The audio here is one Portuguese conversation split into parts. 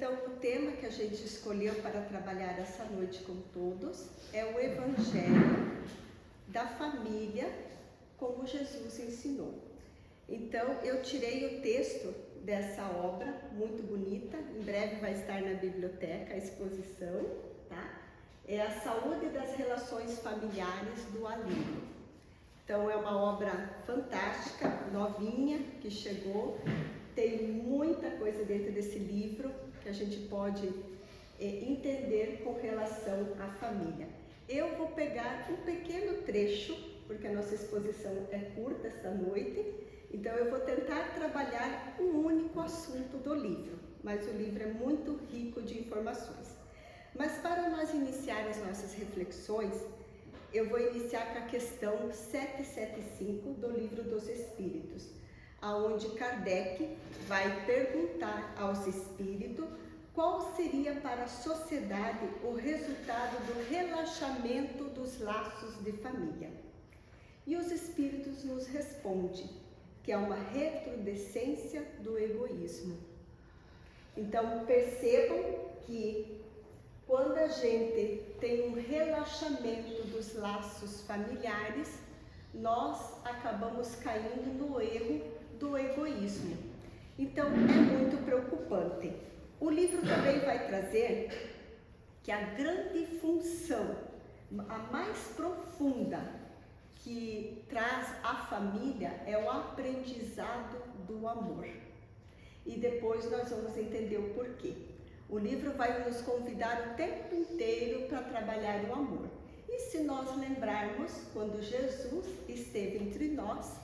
Então, o tema que a gente escolheu para trabalhar essa noite com todos é o Evangelho da família como Jesus ensinou. Então, eu tirei o texto dessa obra, muito bonita, em breve vai estar na biblioteca a exposição, tá? É a Saúde das Relações Familiares do Alírio. Então, é uma obra fantástica, novinha, que chegou, tem muita coisa dentro desse livro que a gente pode entender com relação à família. Eu vou pegar um pequeno trecho, porque a nossa exposição é curta esta noite, então eu vou tentar trabalhar um único assunto do livro, mas o livro é muito rico de informações. Mas para nós iniciar as nossas reflexões, eu vou iniciar com a questão 775 do Livro dos Espíritos, aonde Kardec vai perguntar aos espíritos qual seria para a sociedade o resultado do relaxamento dos laços de família. E os espíritos nos respondem que é uma recrudescência do egoísmo. Então percebam que quando a gente tem um relaxamento dos laços familiares, nós acabamos caindo no erro do egoísmo. Então é muito preocupante. O livro também vai trazer que a grande função, a mais profunda que traz a família é o aprendizado do amor. E depois nós vamos entender o porquê. O livro vai nos convidar o tempo inteiro para trabalhar o amor. E se nós lembrarmos, quando Jesus esteve entre nós,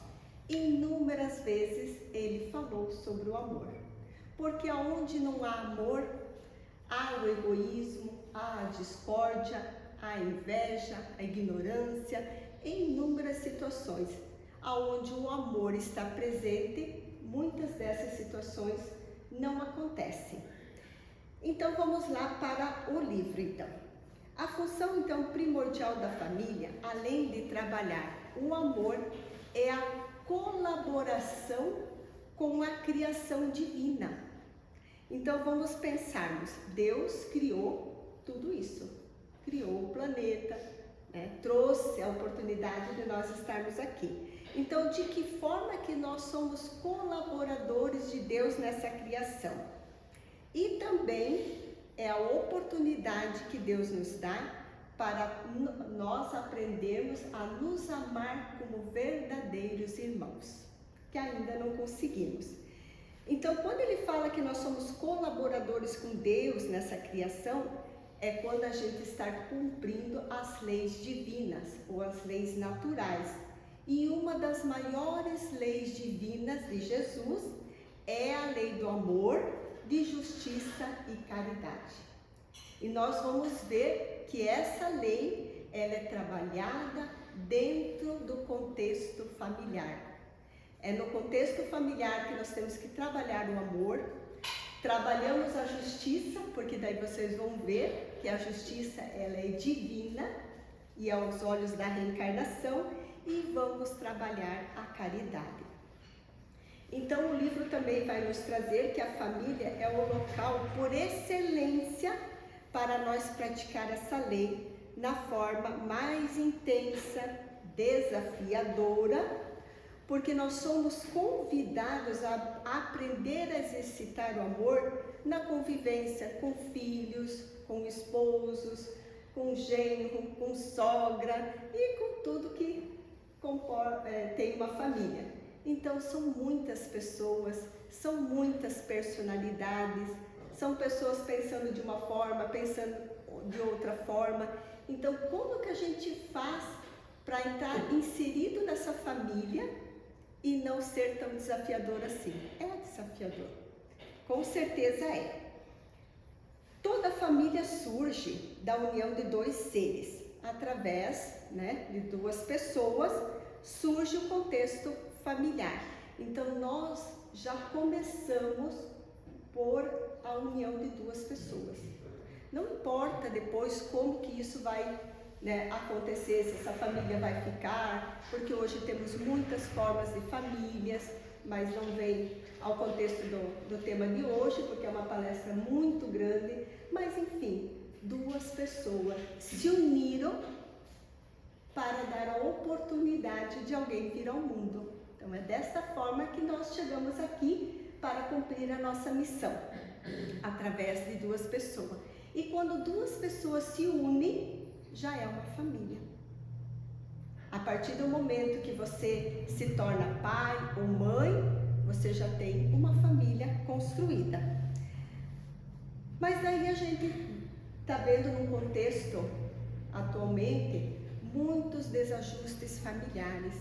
inúmeras vezes ele falou sobre o amor. Porque onde não há amor, há o egoísmo, há a discórdia, há a inveja, a ignorância, em inúmeras situações. Aonde o amor está presente, muitas dessas situações não acontecem. Então vamos lá para o livro então. A função então primordial da família, além de trabalhar o amor, é a colaboração com a criação divina. Então vamos pensarmos, Deus criou tudo isso, criou o planeta, trouxe a oportunidade de nós estarmos aqui. Então de que forma que nós somos colaboradores de Deus nessa criação? E também é a oportunidade que Deus nos dá para nós aprendermos a nos amar como verdadeiros irmãos, que ainda não conseguimos. Então, quando ele fala que nós somos colaboradores com Deus nessa criação, é quando a gente está cumprindo as leis divinas ou as leis naturais. E uma das maiores leis divinas de Jesus é a lei do amor, de justiça e caridade. E nós vamos ver que essa lei ela é trabalhada dentro do contexto familiar. É no contexto familiar que nós temos que trabalhar o amor, trabalhamos a justiça, porque daí vocês vão ver que a justiça ela é divina e aos olhos da reencarnação, e vamos trabalhar a caridade. Então o livro também vai nos trazer que a família é o local por excelência para nós praticar essa lei na forma mais intensa, desafiadora, porque nós somos convidados a aprender a exercitar o amor na convivência com filhos, com esposos, com genro, com sogra e com tudo que tem uma família. Então são muitas pessoas, são muitas personalidades, são pessoas pensando de uma forma, pensando de outra forma. Então como que a gente faz para entrar inserido nessa família e não ser tão desafiador assim? É desafiador, com certeza é. Toda família surge da união de dois seres, através de duas pessoas surge o contexto familiar. Então nós já começamos por a união de duas pessoas. Não importa depois como que isso vai acontecer, se essa família vai ficar, porque hoje temos muitas formas de famílias, mas não vem ao contexto do tema de hoje, porque é uma palestra muito grande, mas enfim, duas pessoas se uniram para dar a oportunidade de alguém vir ao mundo. Então é desta forma que nós chegamos aqui para cumprir a nossa missão, através de duas pessoas. E quando duas pessoas se unem, já é uma família. A partir do momento que você se torna pai ou mãe, você já tem uma família construída. Mas daí a gente está vendo num contexto, atualmente, muitos desajustes familiares.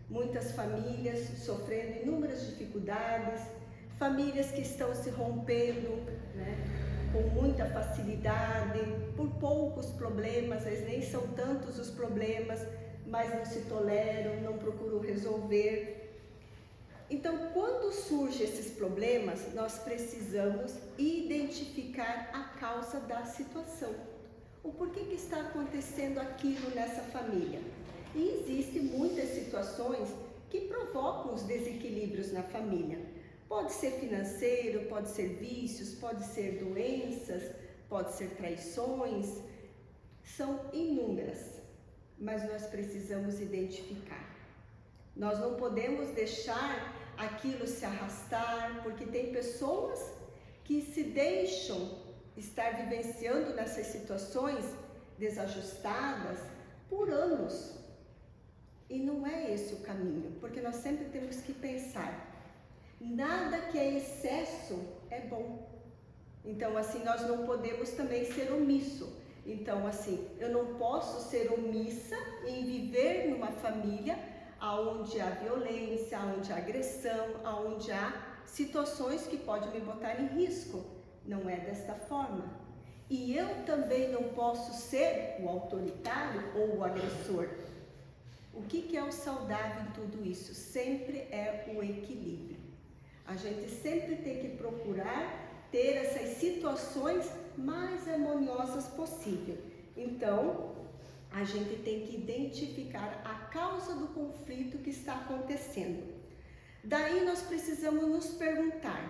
Muitas famílias sofrendo inúmeras dificuldades, famílias que estão se rompendo, né, com muita facilidade, por poucos problemas, às vezes nem são tantos os problemas, mas não se toleram, não procuram resolver. Então, quando surgem esses problemas, nós precisamos identificar a causa da situação. O porquê que está acontecendo aquilo nessa família. E existem muitas situações que provocam os desequilíbrios na família. Pode ser financeiro, pode ser vícios, pode ser doenças, pode ser traições, são inúmeras, mas nós precisamos identificar. Nós não podemos deixar aquilo se arrastar, porque tem pessoas que se deixam estar vivenciando nessas situações desajustadas por anos. E não é esse o caminho, porque nós sempre temos que pensar, nada que é excesso é bom. Então, assim, nós não podemos também ser omisso. Então, assim, eu não posso ser omissa em viver numa família onde há violência, onde há agressão, onde há situações que podem me botar em risco. Não é desta forma. E eu também não posso ser o autoritário ou o agressor. O que é o saudável em tudo isso? Sempre é o equilíbrio. A gente sempre tem que procurar ter essas situações mais harmoniosas possível. Então, a gente tem que identificar a causa do conflito que está acontecendo. Daí nós precisamos nos perguntar,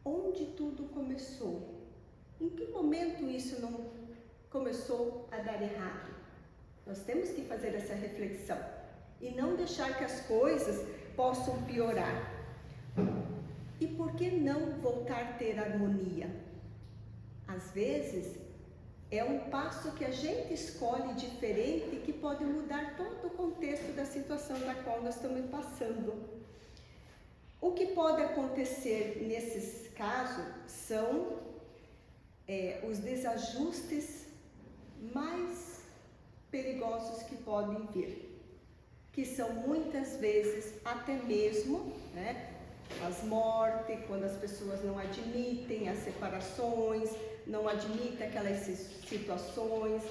onde tudo começou? Em que momento isso não começou a dar errado? Nós temos que fazer essa reflexão e não deixar que as coisas possam piorar. E por que não voltar a ter harmonia? Às vezes, é um passo que a gente escolhe diferente que pode mudar todo o contexto da situação da qual nós estamos passando. O que pode acontecer nesses casos são os desajustes mais perigosos que podem vir, que são muitas vezes até mesmo, né, as mortes, quando as pessoas não admitem as separações, não admitem aquelas situações,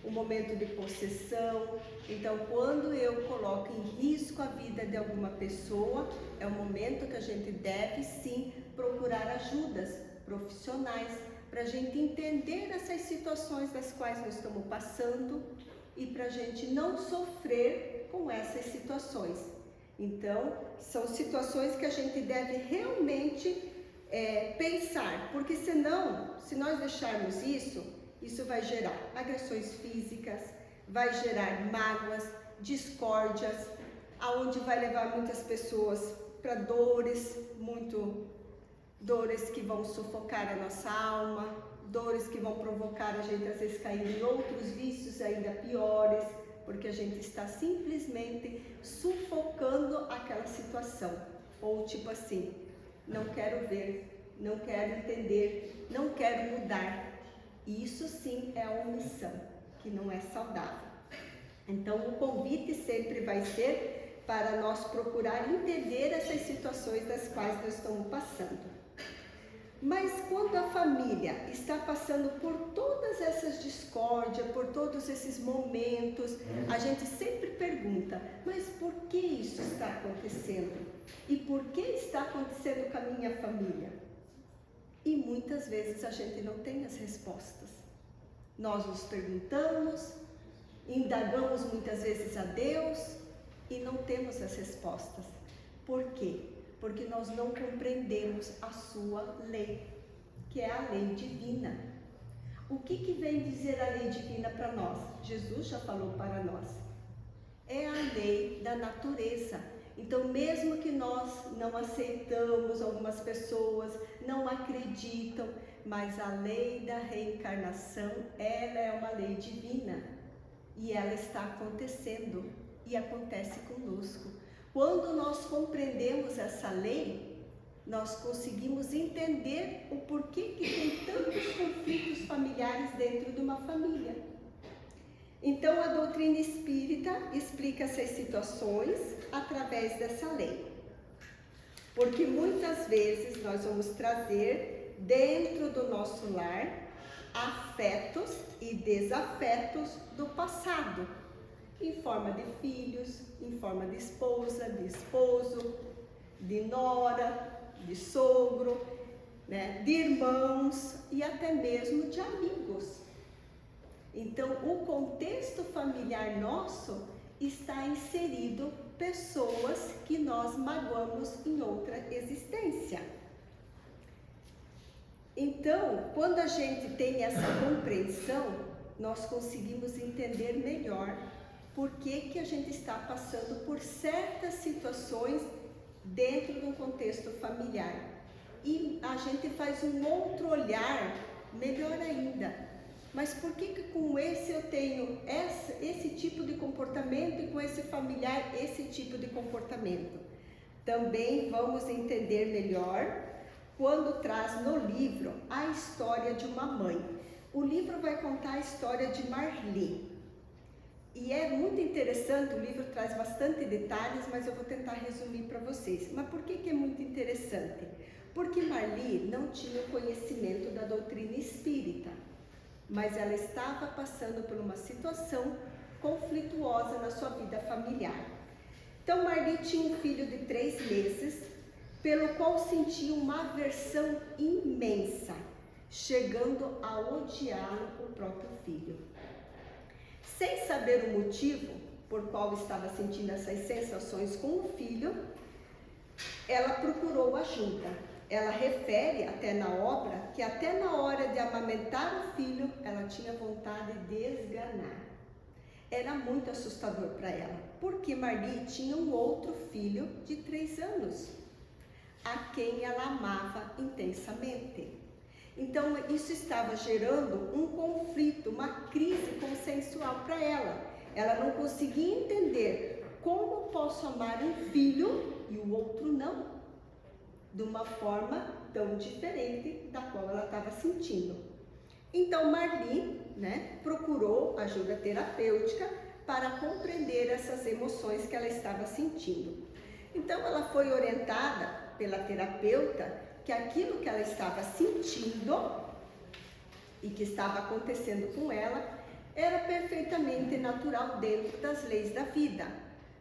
o momento de possessão. Então, quando eu coloco em risco a vida de alguma pessoa, é o momento que a gente deve sim procurar ajudas profissionais para a gente entender essas situações das quais nós estamos passando e para a gente não sofrer com essas situações. Então, são situações que a gente deve realmente pensar, porque senão, se nós deixarmos isso vai gerar agressões físicas, vai gerar mágoas, discórdias, aonde vai levar muitas pessoas para dores que vão sufocar a nossa alma, dores que vão provocar a gente às vezes cair em outros vícios ainda piores, porque a gente está simplesmente sufocando aquela situação. Ou tipo assim, não quero ver, não quero entender, não quero mudar. Isso sim é a omissão, que não é saudável. Então o convite sempre vai ser para nós procurar entender essas situações das quais nós estamos passando. Mas quando a família está passando por todas essas discórdias, por todos esses momentos, a gente sempre pergunta, mas por que isso está acontecendo? E por que está acontecendo com a minha família? E muitas vezes a gente não tem as respostas. Nós nos perguntamos, indagamos muitas vezes a Deus e não temos as respostas. Por quê? porque nós não compreendemos a sua lei, que é a lei divina. O que vem dizer a lei divina para nós? Jesus já falou para nós. É a lei da natureza. Então, mesmo que nós não aceitamos, algumas pessoas não acreditam, mas a lei da reencarnação, ela é uma lei divina e ela está acontecendo e acontece conosco. Quando nós compreendemos essa lei, nós conseguimos entender o porquê que tem tantos conflitos familiares dentro de uma família. Então, a doutrina espírita explica essas situações através dessa lei. Porque muitas vezes nós vamos trazer dentro do nosso lar afetos e desafetos do passado, em forma de filhos, em forma de esposa, de esposo, de nora, de sogro, né, de irmãos e até mesmo de amigos. Então, o contexto familiar nosso está inserido pessoas que nós magoamos em outra existência. Então, quando a gente tem essa compreensão, nós conseguimos entender melhor por que a gente está passando por certas situações dentro de um contexto familiar. E a gente faz um outro olhar, melhor ainda. Mas por que com esse eu tenho esse tipo de comportamento e com esse familiar esse tipo de comportamento? Também vamos entender melhor quando traz no livro a história de uma mãe. O livro vai contar a história de Marli. E é muito interessante, o livro traz bastante detalhes, mas eu vou tentar resumir para vocês. Mas por que é muito interessante? Porque Marli não tinha o conhecimento da doutrina espírita, mas ela estava passando por uma situação conflituosa na sua vida familiar. Então, Marli tinha um filho de 3 meses, pelo qual sentia uma aversão imensa, chegando a odiá-lo, o próprio filho. Sem saber o motivo por qual estava sentindo essas sensações com o filho, ela procurou ajuda. Ela refere até na obra que até na hora de amamentar o filho, ela tinha vontade de esganar. Era muito assustador para ela, porque Marli tinha um outro filho de 3 anos, a quem ela amava intensamente. Então, isso estava gerando um conflito, uma crise consensual para ela. Ela não conseguia entender como posso amar um filho e o outro não, de uma forma tão diferente da qual ela estava sentindo. Então, Marli, procurou ajuda terapêutica para compreender essas emoções que ela estava sentindo. Então, ela foi orientada pela terapeuta que aquilo que ela estava sentindo e que estava acontecendo com ela era perfeitamente natural dentro das leis da vida,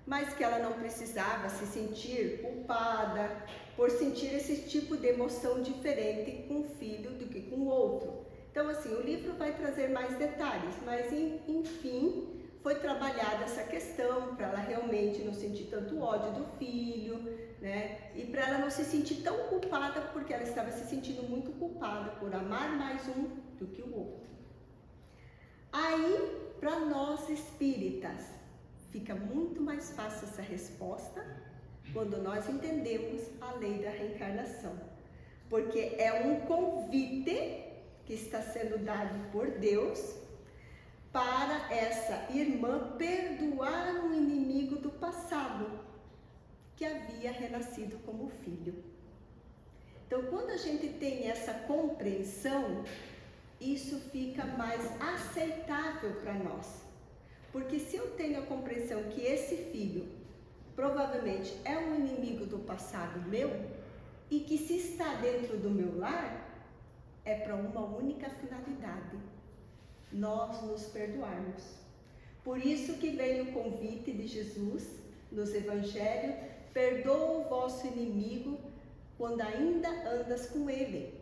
mas que ela não precisava se sentir culpada por sentir esse tipo de emoção diferente com um filho do que com o outro. Então, assim, o livro vai trazer mais detalhes, mas enfim, foi trabalhada essa questão para ela realmente não sentir tanto ódio do filho, e para ela não se sentir tão culpada, porque ela estava se sentindo muito culpada por amar mais um do que o outro. Aí, para nós espíritas, fica muito mais fácil essa resposta quando nós entendemos a lei da reencarnação, porque é um convite que está sendo dado por Deus para essa irmã perdoar um inimigo do passado que havia renascido como filho. Então, quando a gente tem essa compreensão, isso fica mais aceitável para nós. Porque se eu tenho a compreensão que esse filho provavelmente é um inimigo do passado meu e que se está dentro do meu lar, é para uma única finalidade: nós nos perdoarmos. Por isso que vem o convite de Jesus nos evangelhos: perdoa o vosso inimigo quando ainda andas com ele.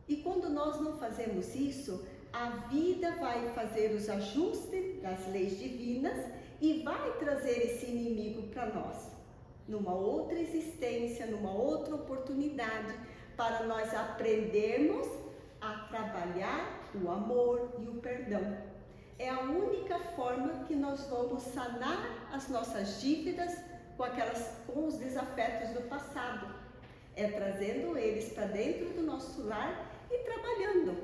E quando nós não fazemos isso, a vida vai fazer os ajustes das leis divinas e vai trazer esse inimigo para nós. numa outra existência, numa outra oportunidade, para nós aprendermos a trabalhar o amor e o perdão. É a única forma que nós vamos sanar as nossas dívidas com os desafetos do passado. É trazendo eles para dentro do nosso lar e trabalhando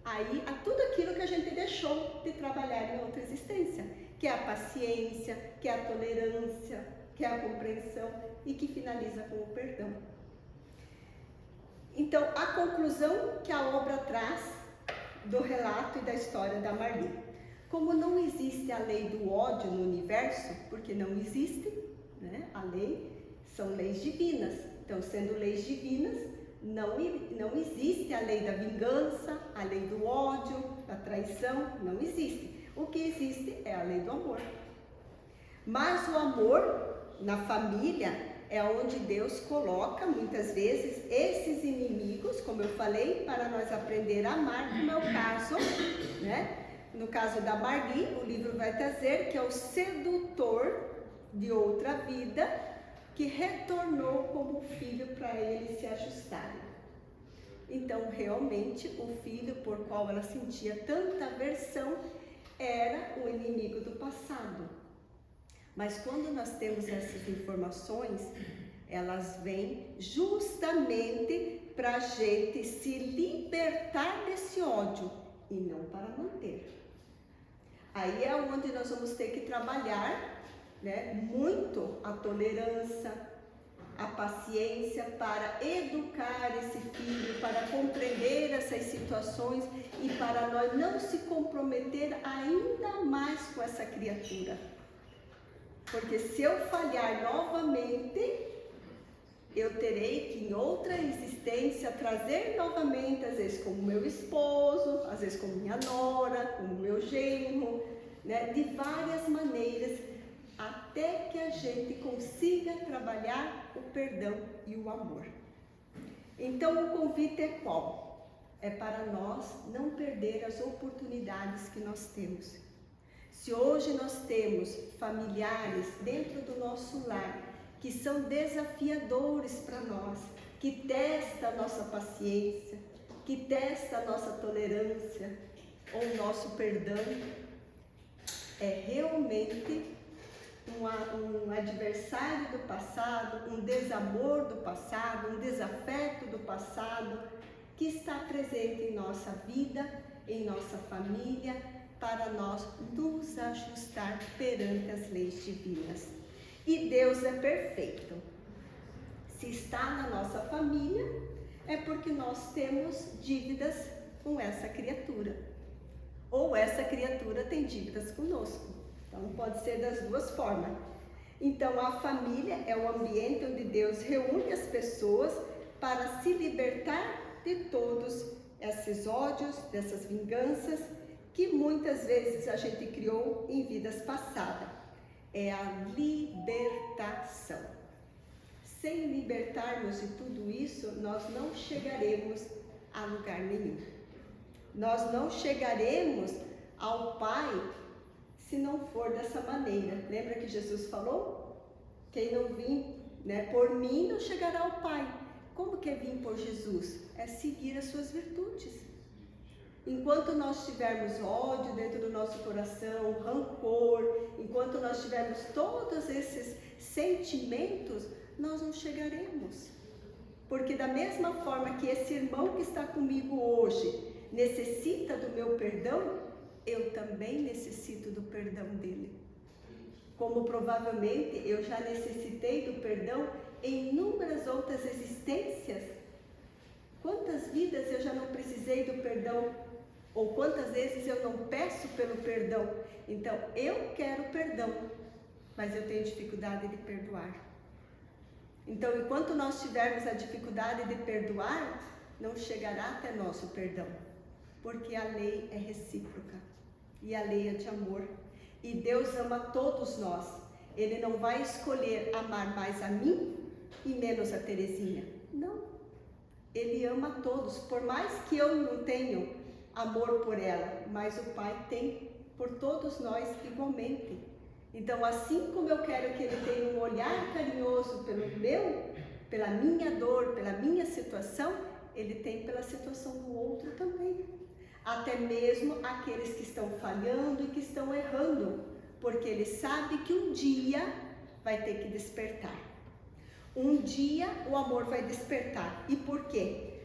aí a tudo aquilo que a gente deixou de trabalhar em outra existência, que é a paciência, que é a tolerância, que é a compreensão e que finaliza com o perdão. Então, a conclusão que a obra traz do relato e da história da Marli. Como não existe a lei do ódio no universo, porque não existe, né? A lei são leis divinas. Então, sendo leis divinas, não existe a lei da vingança, a lei do ódio, da traição, não existe. O que existe é a lei do amor. Mas o amor na família é onde Deus coloca, muitas vezes, esses inimigos, como eu falei, para nós aprender a amar, como é o caso, né? No caso da Marli, o livro vai trazer que é o sedutor de outra vida que retornou como filho para ele se ajustarem. Então, realmente, o filho por qual ela sentia tanta aversão era o inimigo do passado. Mas quando nós temos essas informações, elas vêm justamente para a gente se libertar desse ódio e não para manter. Aí é onde nós vamos ter que trabalhar, né, muito a tolerância, a paciência para educar esse filho, para compreender essas situações e para nós não se comprometer ainda mais com essa criatura. Porque se eu falhar novamente, eu terei que em outra existência trazer novamente, às vezes como meu esposo, às vezes como minha nora, como meu genro, né? De várias maneiras, até que a gente consiga trabalhar o perdão e o amor. Então o convite é qual? É para nós não perder as oportunidades que nós temos. Se hoje nós temos familiares dentro do nosso lar que são desafiadores para nós, que testam a nossa paciência, que testam a nossa tolerância ou o nosso perdão, é realmente um adversário do passado, um desamor do passado, um desafeto do passado que está presente em nossa vida, em nossa família, para nós nos ajustar perante as leis divinas. E Deus é perfeito. Se está na nossa família, é porque nós temos dívidas com essa criatura. Ou essa criatura tem dívidas conosco. Então pode ser das duas formas. Então a família é o ambiente onde Deus reúne as pessoas para se libertar de todos esses ódios, dessas vinganças, que muitas vezes a gente criou em vidas passadas. É a libertação. Sem libertarmos de tudo isso, nós não chegaremos a lugar nenhum. Nós não chegaremos ao Pai se não for dessa maneira. Lembra que Jesus falou? Quem não vir, né, por mim não chegará ao Pai. Como que é vir por Jesus? É seguir as suas virtudes. Enquanto nós tivermos ódio dentro do nosso coração, rancor, enquanto nós tivermos todos esses sentimentos, nós não chegaremos. Porque da mesma forma que esse irmão que está comigo hoje necessita do meu perdão, eu também necessito do perdão dele. Como provavelmente eu já necessitei do perdão em inúmeras outras existências. Quantas vidas eu já não precisei do perdão? Ou quantas vezes eu não peço pelo perdão? Então, eu quero perdão, mas eu tenho dificuldade de perdoar. Então, enquanto nós tivermos a dificuldade de perdoar, não chegará até nós o perdão. Porque a lei é recíproca e a lei é de amor. E Deus ama todos nós. Ele não vai escolher amar mais a mim e menos a Terezinha. Não. Ele ama todos. Por mais que eu não tenha amor por ela, mas o Pai tem por todos nós igualmente. Então, assim como eu quero que ele tenha um olhar carinhoso pela minha dor, pela minha situação, ele tem pela situação do outro também. Até mesmo aqueles que estão falhando e que estão errando, porque ele sabe que um dia vai ter que despertar. Um dia o amor vai despertar. E por quê?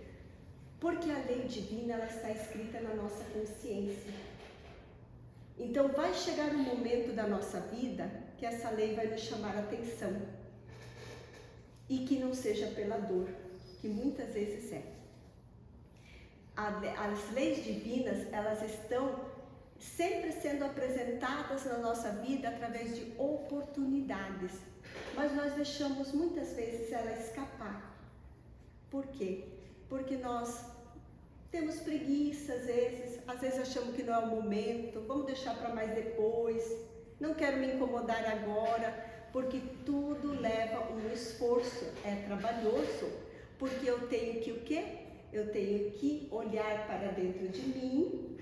Porque a lei divina, ela está escrita na nossa consciência. Então vai chegar um momento da nossa vida que essa lei vai nos chamar a atenção. E que não seja pela dor, que muitas vezes é. As leis divinas, elas estão sempre sendo apresentadas na nossa vida através de oportunidades. Mas nós deixamos muitas vezes ela escapar. Por quê? Porque nós temos preguiça às vezes achamos que não é o momento, vamos deixar para mais depois, não quero me incomodar agora, porque tudo leva um esforço, é trabalhoso, porque eu tenho que o quê? Eu tenho que olhar para dentro de mim,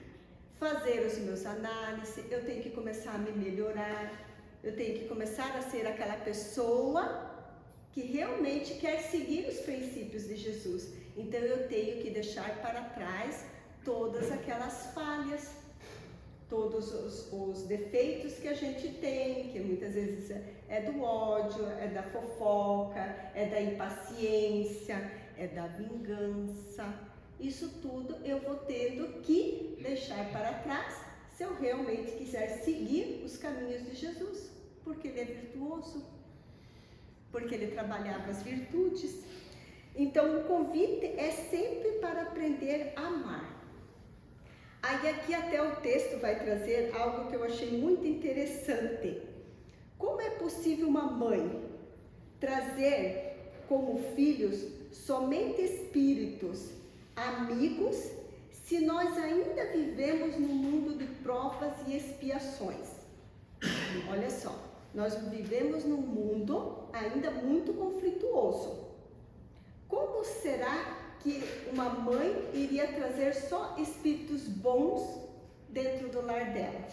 fazer os meus análises, eu tenho que começar a me melhorar, eu tenho que começar a ser aquela pessoa que realmente quer seguir os princípios de Jesus. Então eu tenho que deixar para trás todas aquelas falhas, todos os defeitos que a gente tem, que muitas vezes é do ódio, é da fofoca, é da impaciência, é da vingança. Isso tudo eu vou tendo que deixar para trás se eu realmente quiser seguir os caminhos de Jesus, porque ele é virtuoso, porque ele trabalhava as virtudes. Então o convite é sempre para aprender a amar. Aí aqui até o texto vai trazer algo que eu achei muito interessante. Como é possível uma mãe trazer como filhos somente espíritos amigos se nós ainda vivemos num mundo de provas e expiações? Olha só, nós vivemos num mundo ainda muito conflituoso. Como será que uma mãe iria trazer só espíritos bons dentro do lar dela?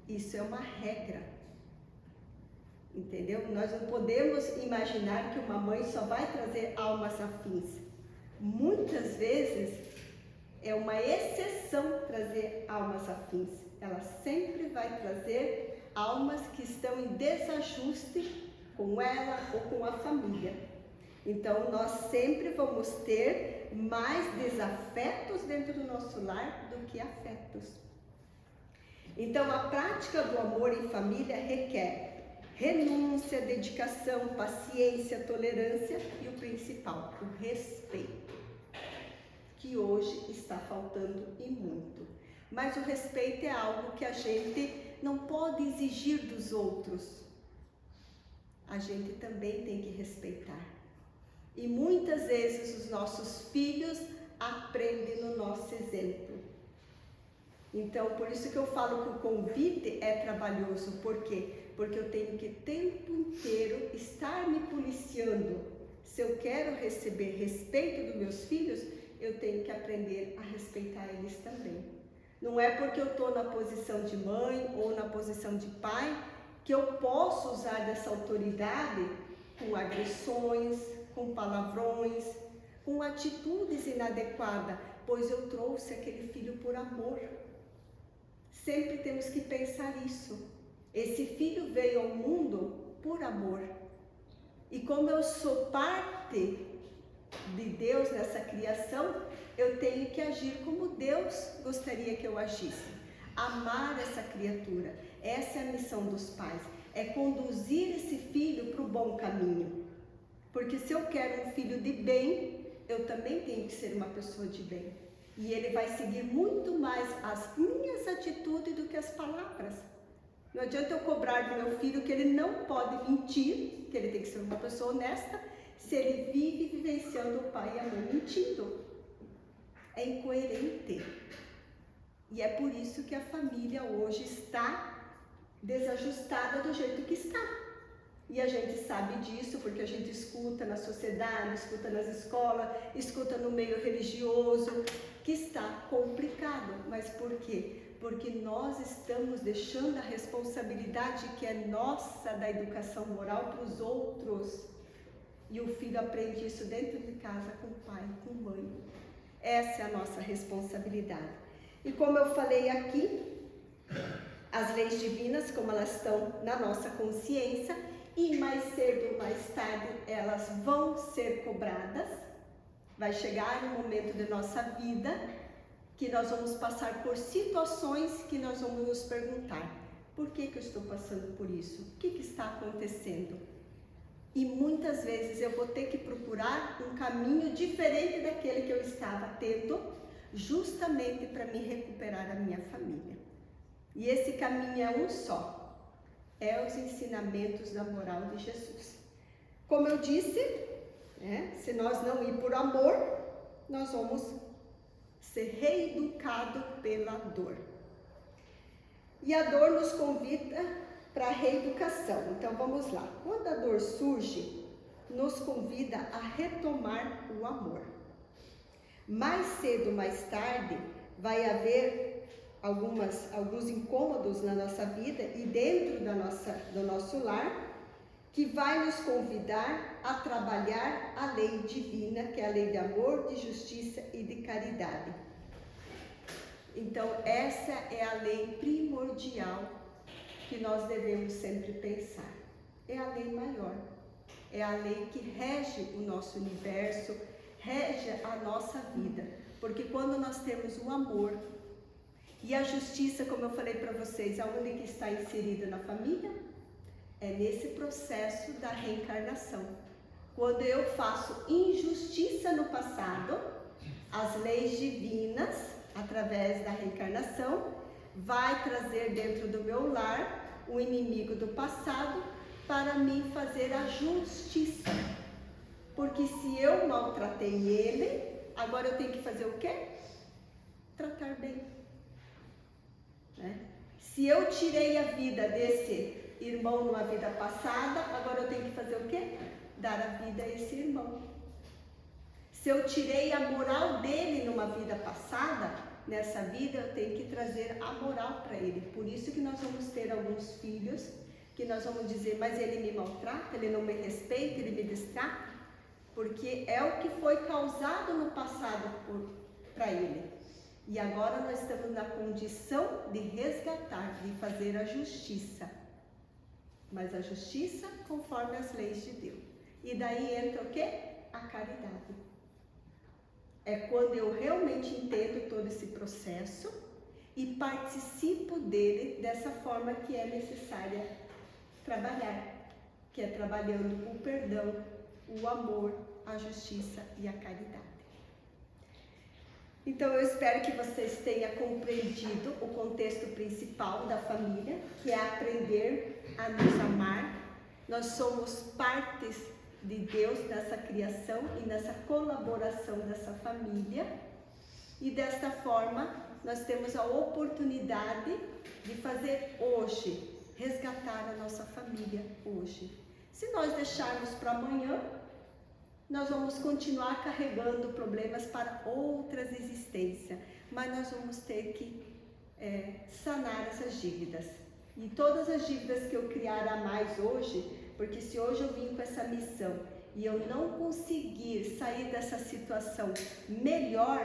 Isso é uma regra, entendeu? Nós não podemos imaginar que uma mãe só vai trazer almas afins. Muitas vezes é uma exceção trazer almas afins. Ela sempre vai trazer almas que estão em desajuste com ela ou com a família. Então, nós sempre vamos ter mais desafetos dentro do nosso lar do que afetos. Então, a prática do amor em família requer renúncia, dedicação, paciência, tolerância e o principal, o respeito, que hoje está faltando e muito. Mas o respeito é algo que a gente não pode exigir dos outros. A gente também tem que respeitar. E muitas vezes os nossos filhos aprendem no nosso exemplo. Então, por isso que eu falo que o convite é trabalhoso. Por quê? Porque eu tenho que o tempo inteiro estar me policiando. Se eu quero receber respeito dos meus filhos, eu tenho que aprender a respeitar eles também. Não é porque eu estou na posição de mãe ou na posição de pai que eu posso usar dessa autoridade com agressões, com palavrões, com atitudes inadequadas, pois eu trouxe aquele filho por amor. Sempre temos que pensar isso. Esse filho veio ao mundo por amor. E como eu sou parte de Deus nessa criação, eu tenho que agir como Deus gostaria que eu agisse. Amar essa criatura. Essa é a missão dos pais. É conduzir esse filho para o bom caminho. Porque se eu quero um filho de bem, eu também tenho que ser uma pessoa de bem. E ele vai seguir muito mais as minhas atitudes do que as palavras. Não adianta eu cobrar do meu filho que ele não pode mentir, que ele tem que ser uma pessoa honesta, se ele vive vivenciando o pai e a mãe mentindo. É incoerente. E é por isso que a família hoje está desajustada do jeito que está. E a gente sabe disso porque a gente escuta na sociedade, escuta nas escolas, escuta no meio religioso, que está complicado. mas por quê? Porque nós estamos deixando a responsabilidade que é nossa da educação moral para os outros. E o filho aprende isso dentro de casa com o pai, com a mãe. Essa é a nossa responsabilidade. E como eu falei aqui, as leis divinas, como elas estão na nossa consciência, e mais cedo ou mais tarde elas vão ser cobradas. Vai chegar um momento da nossa vida que nós vamos passar por situações que nós vamos nos perguntar: por que eu estou passando por isso? O que está acontecendo? E muitas vezes eu vou ter que procurar um caminho diferente daquele que eu estava tendo, justamente para me recuperar a minha família. E esse caminho é um só, é os ensinamentos da moral de Jesus. Como eu disse, se nós não ir por amor, nós vamos ser reeducados pela dor. E a dor nos convida para a reeducação. Então vamos lá. Quando a dor surge, nos convida a retomar o amor. Mais cedo ou mais tarde vai haver alguns incômodos na nossa vida e dentro do nosso lar, que vai nos convidar a trabalhar a lei divina, que é a lei de amor, de justiça e de caridade. Então essa é a lei primordial que nós devemos sempre pensar. É a lei maior, é a lei que rege o nosso universo, rege a nossa vida, porque quando nós temos o amor e a justiça, como eu falei para vocês, aonde que está inserida na família? É nesse processo da reencarnação. Quando eu faço injustiça no passado, as leis divinas, através da reencarnação, vai trazer dentro do meu lar o inimigo do passado para me fazer a justiça. Porque se eu maltratei ele, agora eu tenho que fazer o quê? Tratar bem. Se eu tirei a vida desse irmão numa vida passada, agora eu tenho que fazer o quê? Dar a vida a esse irmão. Se eu tirei a moral dele numa vida passada, nessa vida eu tenho que trazer a moral para ele. Por isso que nós vamos ter alguns filhos que nós vamos dizer: mas ele me maltrata, ele não me respeita, ele me distrata, porque é o que foi causado no passado para ele. E agora nós estamos na condição de resgatar, de fazer a justiça. Mas a justiça conforme as leis de Deus. E daí entra o quê? A caridade. É quando eu realmente entendo todo esse processo e participo dele dessa forma que é necessária trabalhar, que é trabalhando o perdão, o amor, a justiça e a caridade. Então eu espero que vocês tenham compreendido o contexto principal da família, que é aprender a nos amar. Nós somos partes de Deus nessa criação e nessa colaboração dessa família, e desta forma nós temos a oportunidade de fazer hoje, resgatar a nossa família hoje. Se nós deixarmos para amanhã, nós vamos continuar carregando problemas para outras existências, mas nós vamos ter que sanar essas dívidas. E todas as dívidas que eu criar a mais hoje, porque se hoje eu vim com essa missão e eu não conseguir sair dessa situação melhor,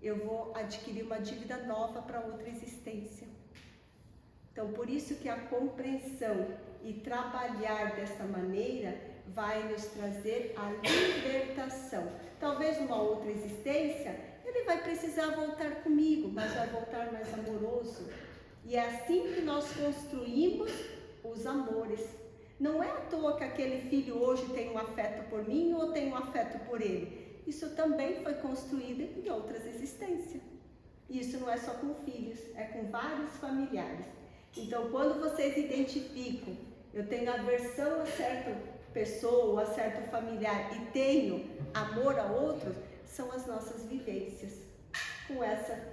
eu vou adquirir uma dívida nova para outra existência. Então, por isso que a compreensão e trabalhar dessa maneira vai nos trazer a libertação. Talvez numa outra existência, ele vai precisar voltar comigo, mas vai voltar mais amoroso. E é assim que nós construímos os amores. Não é à toa que aquele filho hoje tem um afeto por mim ou tem um afeto por ele. Isso também foi construído em outras existências. E isso não é só com filhos, é com vários familiares. Então, quando vocês identificam, eu tenho aversão a certa pessoa ou a certo familiar e tenho amor a outros, são as nossas vivências.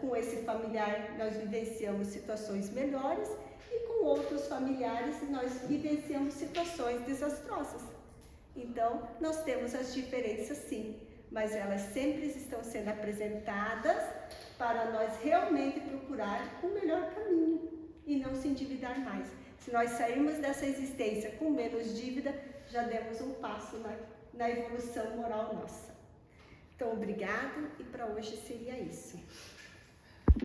Com esse familiar nós vivenciamos situações melhores e com outros familiares nós vivenciamos situações desastrosas. Então, nós temos as diferenças sim, mas elas sempre estão sendo apresentadas para nós realmente procurar o melhor caminho e não se endividar mais. Se nós sairmos dessa existência com menos dívida, já demos um passo na evolução moral nossa. Então, obrigado, e para hoje seria isso.